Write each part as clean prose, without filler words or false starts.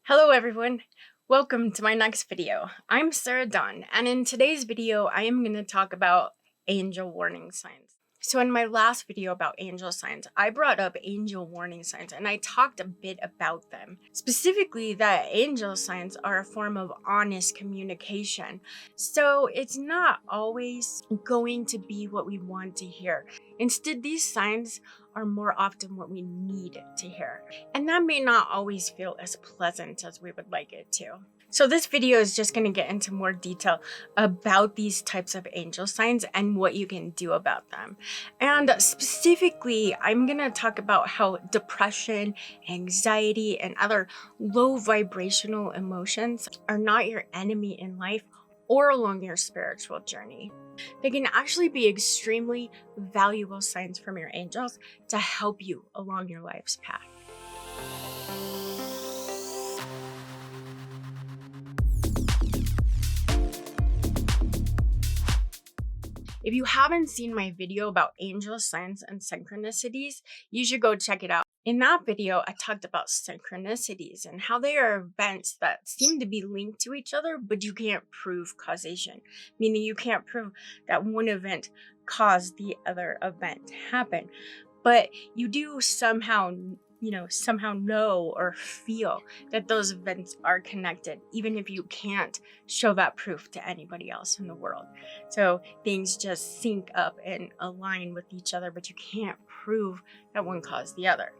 Hello everyone, welcome to my next video. I'm Sarahdawn, and in today's video I am going to talk about angel warning signs. So in my last video about angel signs, I brought up angel warning signs and I talked a bit about them. Specifically that angel signs are a form of honest communication. So it's not always going to be what we want to hear. Instead, these signs are more often what we need to hear. And that may not always feel as pleasant as we would like it to. So this video is just going to get into more detail about these types of angel signs and what you can do about them. And specifically, I'm going to talk about how depression, anxiety, and other low vibrational emotions are not your enemy in life or along your spiritual journey. They can actually be extremely valuable signs from your angels to help you along your life's path. If you haven't seen my video about angel signs and synchronicities, you should go check it out. In that video, I talked about synchronicities and how they are events that seem to be linked to each other, but you can't prove causation, meaning you can't prove that one event caused the other event to happen. But you do somehow know or feel that those events are connected, even if you can't show that proof to anybody else in the world. So things just sync up and align with each other, but you can't prove that one caused the other.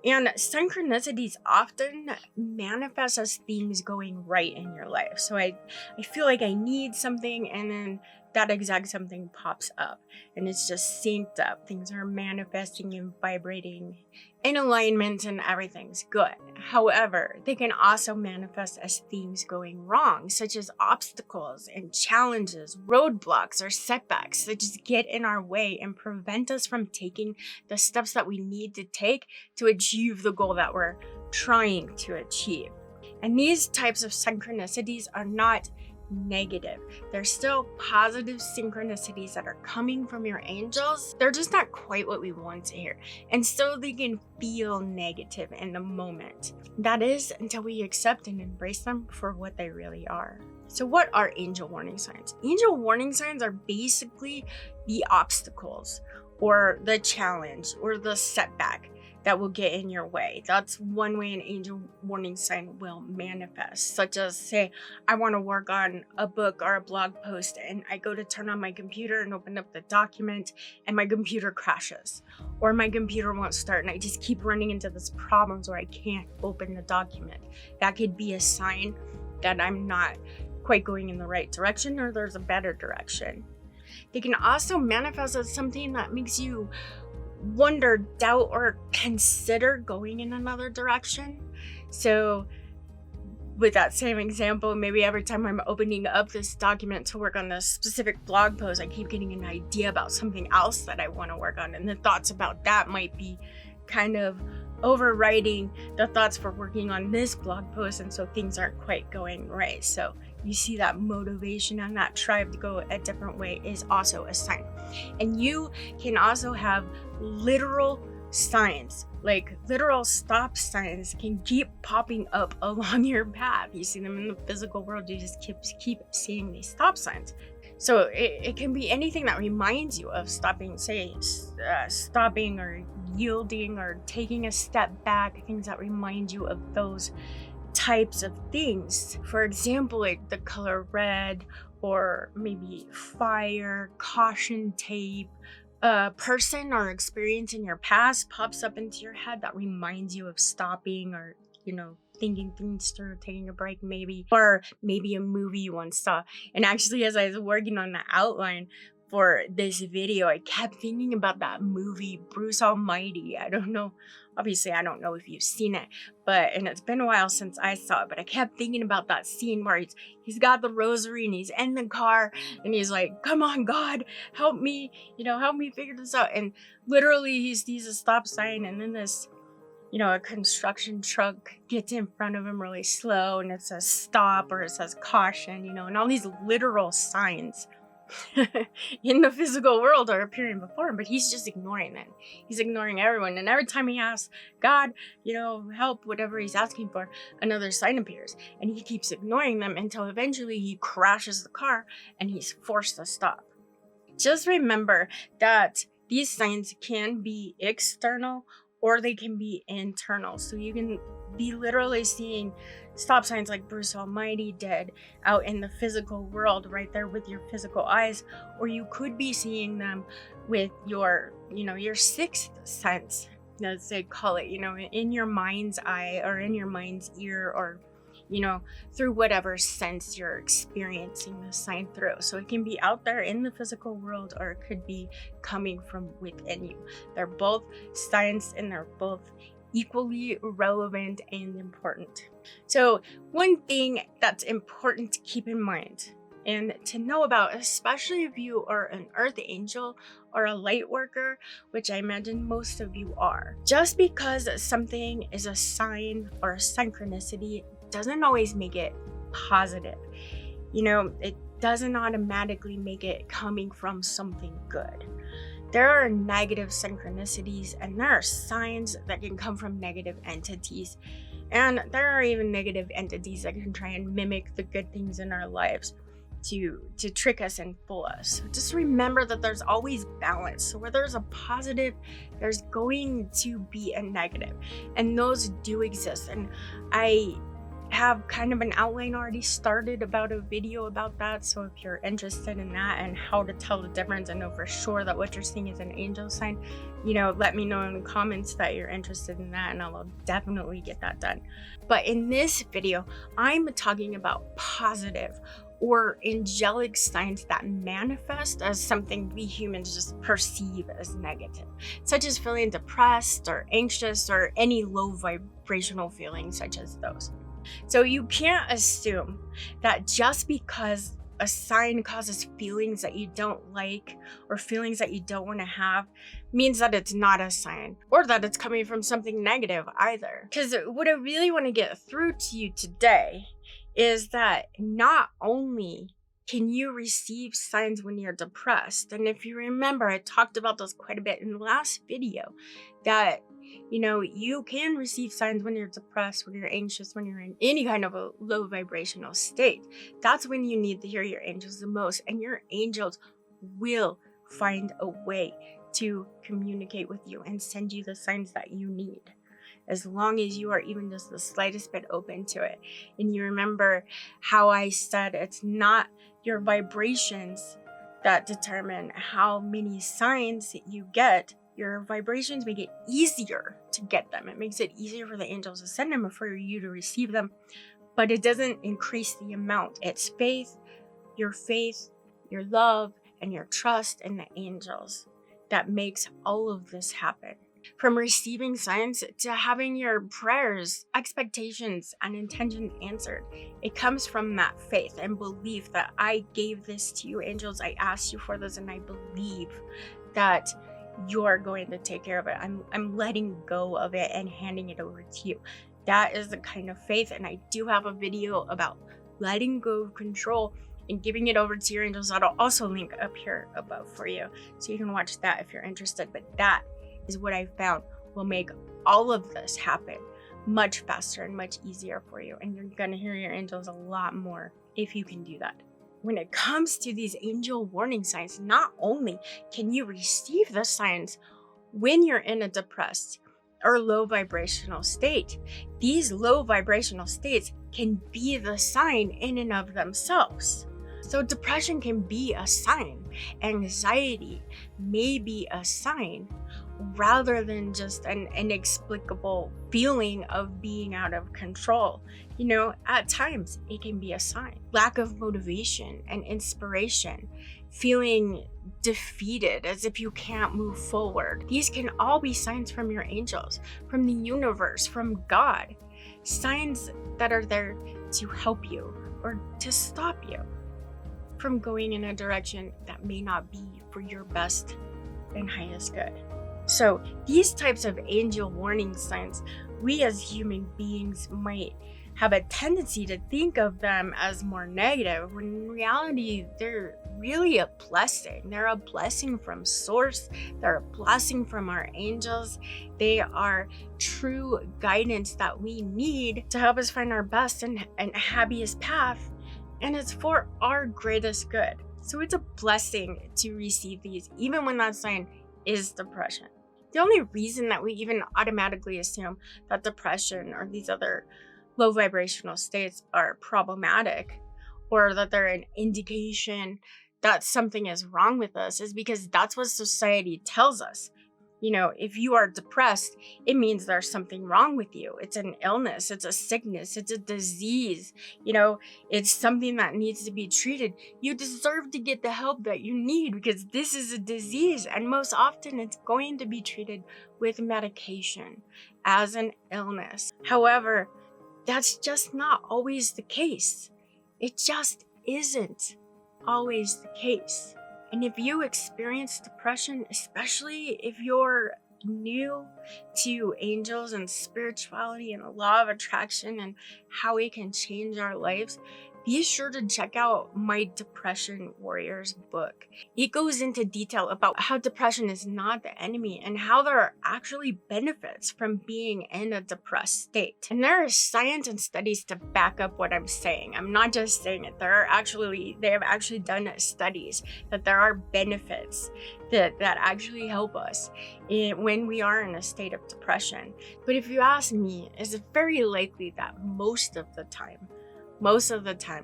And synchronicities often manifest as things going right in your life. So I feel like I need something, and then that exact something pops up and it's just synced up. Things are manifesting and vibrating in alignment and everything's good. However, they can also manifest as things going wrong, such as obstacles and challenges, roadblocks, or setbacks that just get in our way and prevent us from taking the steps that we need to take to achieve the goal that we're trying to achieve. And these types of synchronicities are not negative. They're still positive synchronicities that are coming from your angels. They're just not quite what we want to hear. And so they can feel negative in the moment. That is until we accept and embrace them for what they really are. So what are angel warning signs? Angel warning signs are basically the obstacles or the challenge or the setback that will get in your way. That's one way an angel warning sign will manifest, such as, say, I want to work on a book or a blog post and I go to turn on my computer and open up the document and my computer crashes, or my computer won't start and I just keep running into these problems where I can't open the document. That could be a sign that I'm not quite going in the right direction or there's a better direction. They can also manifest as something that makes you wonder, doubt, or consider going in another direction. So with that same example, maybe every time I'm opening up this document to work on this specific blog post, I keep getting an idea about something else that I want to work on, and the thoughts about that might be kind of overriding the thoughts for working on this blog post, and so things aren't quite going right. So you see that motivation and that drive to go a different way is also a sign. And you can also have literal signs, like literal stop signs can keep popping up along your path. You see them in the physical world, you just keep seeing these stop signs. So it can be anything that reminds you of stopping, say, stopping or yielding or taking a step back, things that remind you of those types of things. For example, like the color red, or maybe fire, caution tape. A person or experience in your past pops up into your head that reminds you of stopping or, thinking things through, taking a break maybe, or maybe a movie you once saw. And actually, as I was working on the outline for this video, I kept thinking about that movie, Bruce Almighty. I don't know if you've seen it, and it's been a while since I saw it, but I kept thinking about that scene where he's got the rosary and he's in the car and he's like, come on, God, help me, help me figure this out. And literally he sees a stop sign, and then this, a construction truck gets in front of him really slow and it says stop or it says caution, and all these literal signs in the physical world are appearing before him, but he's just ignoring them. He's ignoring everyone. And every time he asks God, help, whatever he's asking for, another sign appears. And he keeps ignoring them until eventually he crashes the car and he's forced to stop. Just remember that these signs can be external or they can be internal. So you can be literally seeing stop signs like Bruce Almighty did out in the physical world right there with your physical eyes, or you could be seeing them with your sixth sense, as they call it, in your mind's eye or in your mind's ear, or through whatever sense you're experiencing the sign through. So it can be out there in the physical world, or it could be coming from within you. They're both signs and they're both equally relevant and important. So one thing that's important to keep in mind and to know about, especially if you are an earth angel or a light worker, which I imagine most of you are, just because something is a sign or a synchronicity doesn't always make it positive. It doesn't automatically make it coming from something good. There are negative synchronicities and there are signs that can come from negative entities. And there are even negative entities that can try and mimic the good things in our lives to trick us and fool us. So just remember that there's always balance. So where there's a positive, there's going to be a negative. And those do exist. And I have kind of an outline already started about a video about that. So if you're interested in that and how to tell the difference and know for sure that what you're seeing is an angel sign, let me know in the comments that you're interested in that and I'll definitely get that done. But in this video, I'm talking about positive or angelic signs that manifest as something we humans just perceive as negative, such as feeling depressed or anxious or any low vibrational feelings such as those. So you can't assume that just because a sign causes feelings that you don't like or feelings that you don't want to have means that it's not a sign or that it's coming from something negative either. Because what I really want to get through to you today is that not only can you receive signs when you're depressed, and if you remember, I talked about this quite a bit in the last video, that you can receive signs when you're depressed, when you're anxious, when you're in any kind of a low vibrational state. That's when you need to hear your angels the most, and your angels will find a way to communicate with you and send you the signs that you need, as long as you are even just the slightest bit open to it. And you remember how I said it's not your vibrations that determine how many signs you get. Your vibrations make it easier to get them. It makes it easier for the angels to send them and for you to receive them, but it doesn't increase the amount. It's faith, your love, and your trust in the angels that makes all of this happen. From receiving signs to having your prayers, expectations, and intentions answered, it comes from that faith and belief that I gave this to you, angels. I asked you for this, and I believe that you're going to take care of it. I'm letting go of it and handing it over to you. That is the kind of faith, and I do have a video about letting go of control and giving it over to your angels that'll also link up here above for you, so you can watch that if you're interested. But that is what I found will make all of this happen much faster and much easier for you, and you're gonna hear your angels a lot more if you can do that. When it comes to these angel warning signs, not only can you receive the signs when you're in a depressed or low vibrational state, these low vibrational states can be the sign in and of themselves. So depression can be a sign, anxiety may be a sign, rather than just an inexplicable feeling of being out of control. At times it can be a sign. Lack of motivation and inspiration, feeling defeated as if you can't move forward. These can all be signs from your angels, from the universe, from God. Signs that are there to help you or to stop you from going in a direction that may not be for your best and highest good. So these types of angel warning signs, we as human beings might have a tendency to think of them as more negative, when in reality, they're really a blessing. They're a blessing from source. They're a blessing from our angels. They are true guidance that we need to help us find our best and happiest path. And it's for our greatest good. So it's a blessing to receive these, even when that sign is depression. The only reason that we even automatically assume that depression or these other low vibrational states are problematic, or that they're an indication that something is wrong with us, is because that's what society tells us. If you are depressed, it means there's something wrong with you. It's an illness, it's a sickness, it's a disease. It's something that needs to be treated. You deserve to get the help that you need because this is a disease. And most often it's going to be treated with medication as an illness. However, that's just not always the case. It just isn't always the case. And if you experience depression, especially if you're new to angels and spirituality and the law of attraction and how it can change our lives, be sure to check out my Depression Warriors book. It goes into detail about how depression is not the enemy and how there are actually benefits from being in a depressed state. And there is science and studies to back up what I'm saying. I'm not just saying it. They have actually done studies that there are benefits that actually help us when we are in a state of depression. But if you ask me, it's very likely that most of the time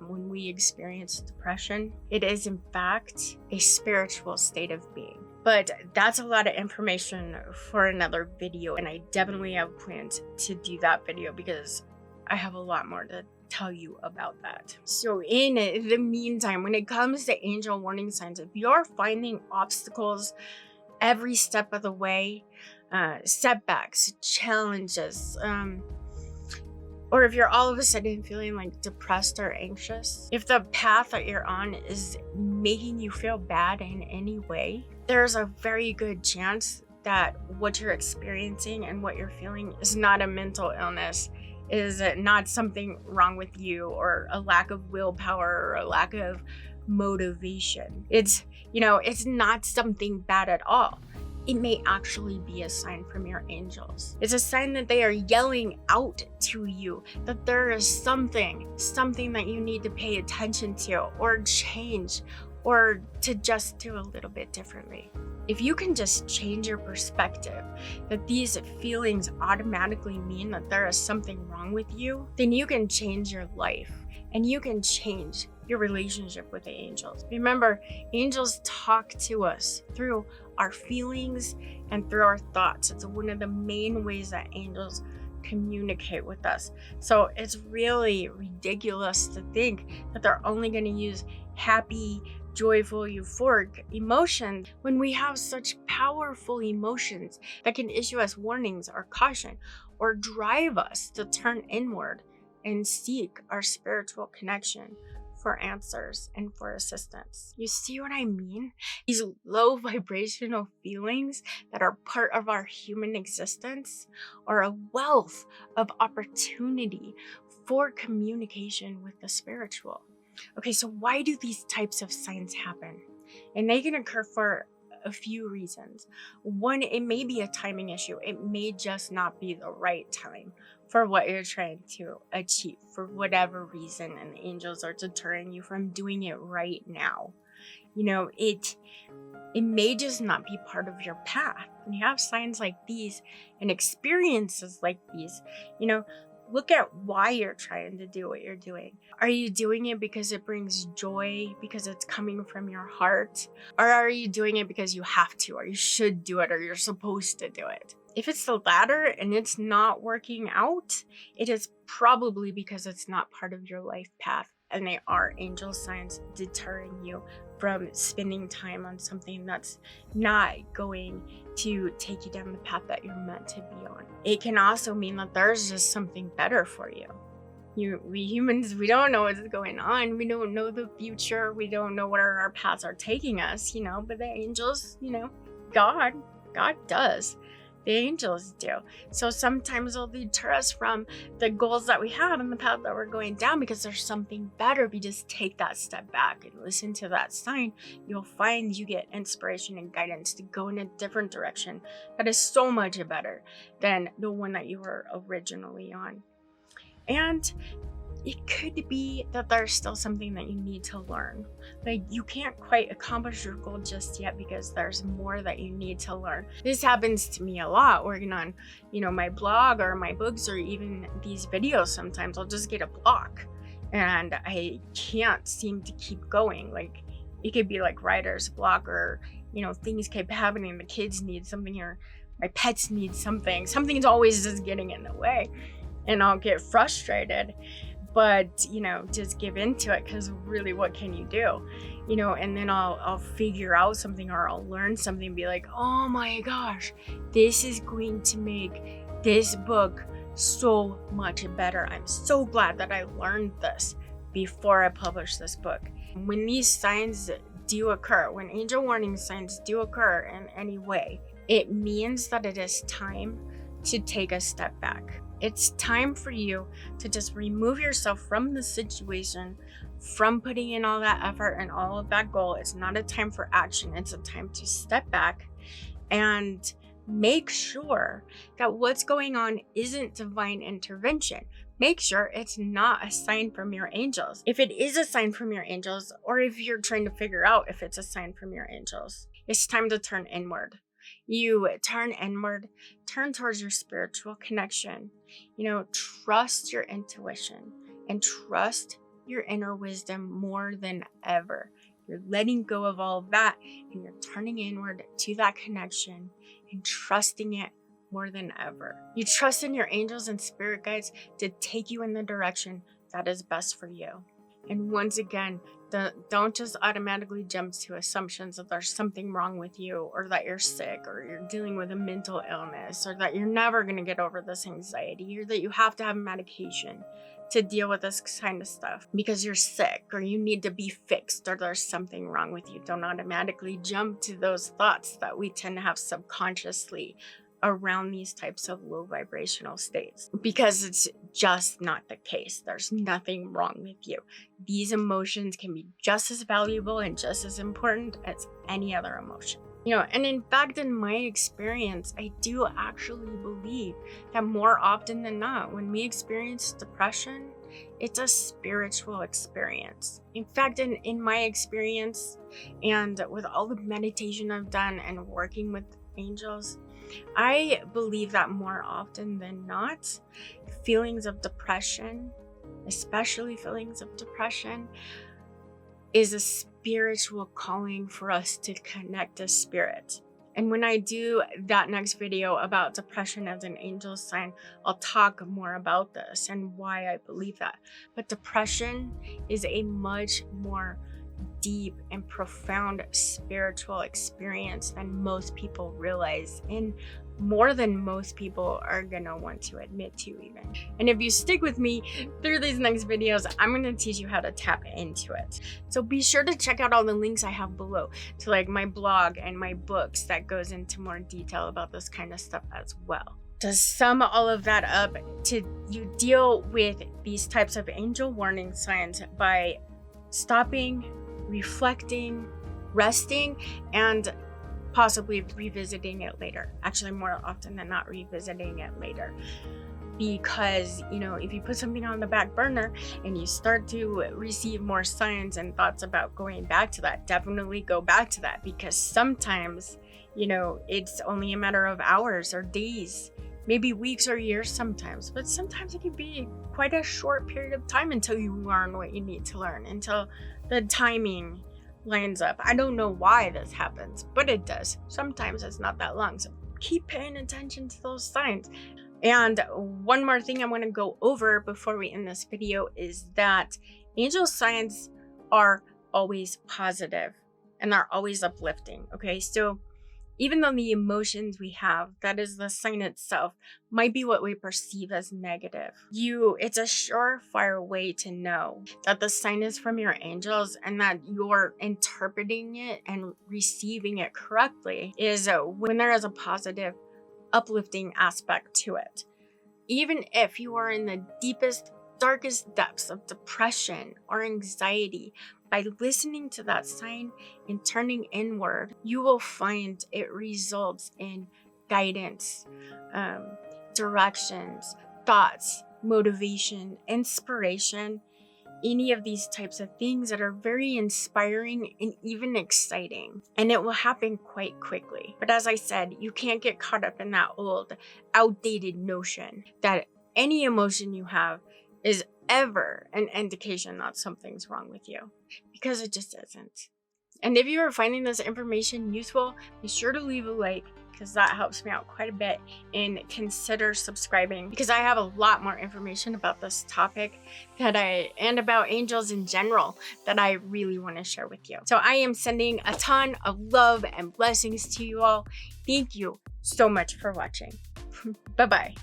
when we experience depression, it is in fact a spiritual state of being. But that's a lot of information for another video, and I definitely have plans to do that video because I have a lot more to tell you about that. So in the meantime, when it comes to angel warning signs, if you're finding obstacles every step of the way, setbacks, challenges, or if you're all of a sudden feeling like depressed or anxious, if the path that you're on is making you feel bad in any way, there's a very good chance that what you're experiencing and what you're feeling is not a mental illness, is not something wrong with you or a lack of willpower or a lack of motivation. It's not something bad at all. It may actually be a sign from your angels. It's a sign that they are yelling out to you that there is something that you need to pay attention to or change or to just do a little bit differently. If you can just change your perspective that these feelings automatically mean that there is something wrong with you, then you can change your life and you can change your relationship with the angels. Remember, angels talk to us through our feelings and through our thoughts. It's one of the main ways that angels communicate with us. So it's really ridiculous to think that they're only going to use happy, joyful, euphoric emotions when we have such powerful emotions that can issue us warnings or caution or drive us to turn inward and seek our spiritual connection for answers and for assistance. You see what I mean? These low vibrational feelings that are part of our human existence are a wealth of opportunity for communication with the spiritual. Okay, so why do these types of signs happen? And they can occur for a few reasons. One, it may be a timing issue. It may just not be the right time for what you're trying to achieve for whatever reason, and the angels are deterring you from doing it right now. It may just not be part of your path. When you have signs like these and experiences like these, look at why you're trying to do what you're doing. Are you doing it because it brings joy, because it's coming from your heart? Or are you doing it because you have to, or you should do it, or you're supposed to do it? If it's the latter and it's not working out, it is probably because it's not part of your life path, and they are angel signs deterring you from spending time on something that's not going to take you down the path that you're meant to be on. It can also mean that there's just something better for you. We humans, we don't know what's going on. We don't know the future. We don't know where our paths are taking us, but the angels, God does. The angels do. So sometimes they'll deter us from the goals that we have and the path that we're going down because there's something better. If you just take that step back and listen to that sign, you'll find you get inspiration and guidance to go in a different direction that is so much better than the one that you were originally on. And it could be that there's still something that you need to learn. Like, you can't quite accomplish your goal just yet because there's more that you need to learn. This happens to me a lot working on, my blog or my books or even these videos. Sometimes I'll just get a block and I can't seem to keep going. Like, it could be like writer's block or, things keep happening. The kids need something or my pets need something. Something's always just getting in the way and I'll get frustrated. But, just give into it because really what can you do? And then I'll figure out something or I'll learn something and be like, oh my gosh, this is going to make this book so much better. I'm so glad that I learned this before I publish this book. When these signs do occur, when angel warning signs do occur in any way, it means that it is time to take a step back. It's time for you to just remove yourself from the situation, from putting in all that effort and all of that goal. It's not a time for action. It's a time to step back and make sure that what's going on isn't divine intervention. Make sure it's not a sign from your angels. If it is a sign from your angels, or if you're trying to figure out if it's a sign from your angels, it's time to turn inward. You turn inward, turn towards your spiritual connection, trust your intuition and trust your inner wisdom more than ever. You're letting go of all of that and you're turning inward to that connection and trusting it more than ever. You trust in your angels and spirit guides to take you in the direction that is best for you. And once again, don't just automatically jump to assumptions that there's something wrong with you or that you're sick or you're dealing with a mental illness or that you're never going to get over this anxiety or that you have to have medication to deal with this kind of stuff because you're sick or you need to be fixed or there's something wrong with you. Don't automatically jump to those thoughts that we tend to have subconsciously around these types of low vibrational states because it's just not the case. There's nothing wrong with you. These emotions can be just as valuable and just as important as any other emotion. And in fact, in my experience, I do actually believe that more often than not, when we experience depression, it's a spiritual experience. In fact, in my experience and with all the meditation I've done and working with angels, I believe that more often than not, feelings of depression, especially feelings of depression, is a spiritual calling for us to connect to spirit. And when I do that next video about depression as an angel sign, I'll talk more about this and why I believe that. But depression is a much more deep and profound spiritual experience than most people realize, and more than most people are gonna want to admit to even. And if you stick with me through these next videos, I'm gonna teach you how to tap into it. So be sure to check out all the links I have below to like my blog and my books that goes into more detail about this kind of stuff as well. To sum all of that up, you deal with these types of angel warning signs by stopping, reflecting, resting, and possibly revisiting it later. Actually, more often than not, revisiting it later. Because, if you put something on the back burner and you start to receive more signs and thoughts about going back to that, definitely go back to that. Because sometimes, it's only a matter of hours or days, maybe weeks or years sometimes. But sometimes it can be quite a short period of time until you learn what you need to learn, until the timing lines up. I don't know why this happens, but it does. Sometimes it's not that long. So keep paying attention to those signs. And one more thing I want to go over before we end this video is that angel signs are always positive and they're always uplifting. Okay, so even though the emotions we have, that is the sign itself, might be what we perceive as negative. It's a surefire way to know that the sign is from your angels and that you're interpreting it and receiving it correctly is when there is a positive uplifting aspect to it. Even if you are in the deepest, darkest depths of depression or anxiety, by listening to that sign and turning inward, you will find it results in guidance, directions, thoughts, motivation, inspiration, any of these types of things that are very inspiring and even exciting. And it will happen quite quickly. But as I said, you can't get caught up in that old, outdated notion that any emotion you have is ever an indication that something's wrong with you, because it just isn't. And if you are finding this information useful, be sure to leave a like, because that helps me out quite a bit, and consider subscribing, because I have a lot more information about this topic and about angels in general that I really want to share with you. So I am sending a ton of love and blessings to you all. Thank you so much for watching. Bye-bye.